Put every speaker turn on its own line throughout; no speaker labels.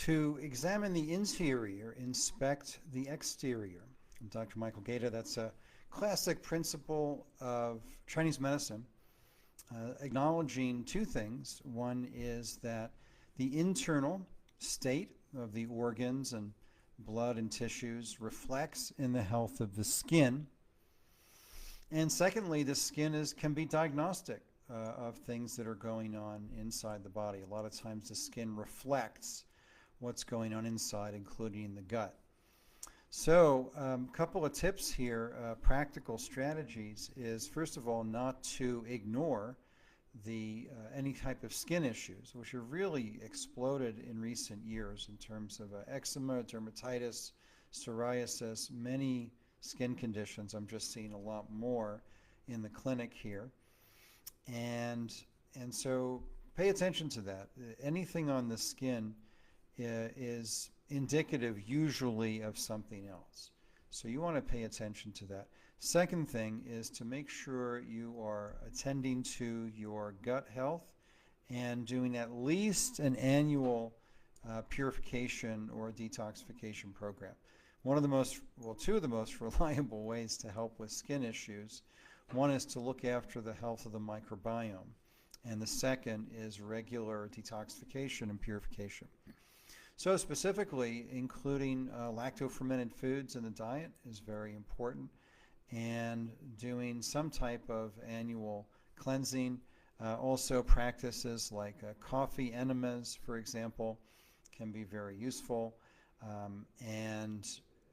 To examine the interior, inspect the exterior. I'm Dr. Michael Gaeta. That's a classic principle of Chinese medicine, acknowledging two things. One is that the internal state of the organs and blood and tissues reflects in the health of the skin. And secondly, the skin can be diagnostic of things that are going on inside the body. A lot of times the skin reflects what's going on inside, including the gut. So a couple of tips here, practical strategies, is first of all not to ignore any type of skin issues, which have really exploded in recent years in terms of eczema, dermatitis, psoriasis, many skin conditions. I'm just seeing a lot more in the clinic here. And so pay attention to that. Anything on the skin is indicative usually of something else. So you want to pay attention to that. Second thing is to make sure you are attending to your gut health and doing at least an annual purification or detoxification program. Two of the most reliable ways to help with skin issues. One is to look after the health of the microbiome, and the second is regular detoxification and purification. So specifically, including lacto-fermented foods in the diet is very important, and doing some type of annual cleansing. Also practices like coffee enemas, for example, can be very useful. And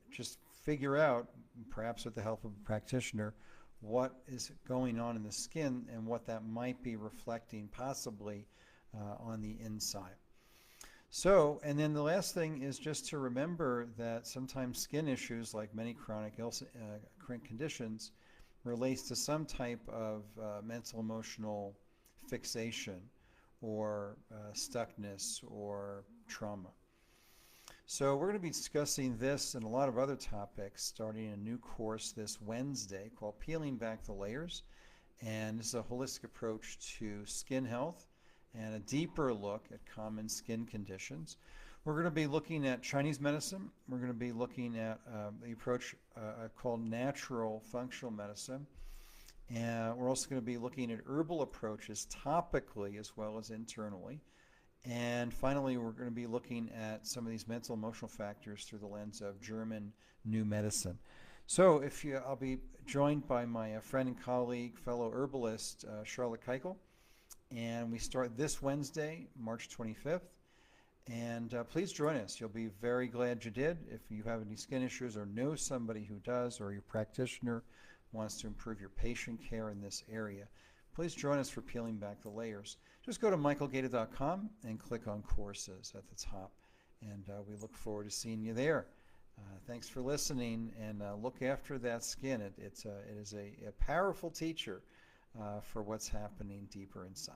just figure out, perhaps with the help of a practitioner, what is going on in the skin and what that might be reflecting possibly on the inside. So, and then the last thing is just to remember that sometimes skin issues, like many chronic conditions, relates to some type of mental emotional fixation or stuckness or trauma. So we're going to be discussing this and a lot of other topics starting a new course this Wednesday called Peeling Back the Layers. And this is a holistic approach to skin health and a deeper look at common skin conditions. We're going to be looking at Chinese medicine. We're going to be looking at the approach called natural functional medicine. And we're also going to be looking at herbal approaches topically as well as internally. And finally, we're going to be looking at some of these mental emotional factors through the lens of German New Medicine. So I'll be joined by my friend and colleague, fellow herbalist, Charlotte Keichel. And we start this Wednesday, March 25th. And please join us. You'll be very glad you did. If you have any skin issues or know somebody who does, or your practitioner wants to improve your patient care in this area, please join us for Peeling Back the Layers. Just go to michaelgaeta.com and click on courses at the top. And we look forward to seeing you there. Thanks for listening, and look after that skin. It is a powerful teacher for what's happening deeper inside.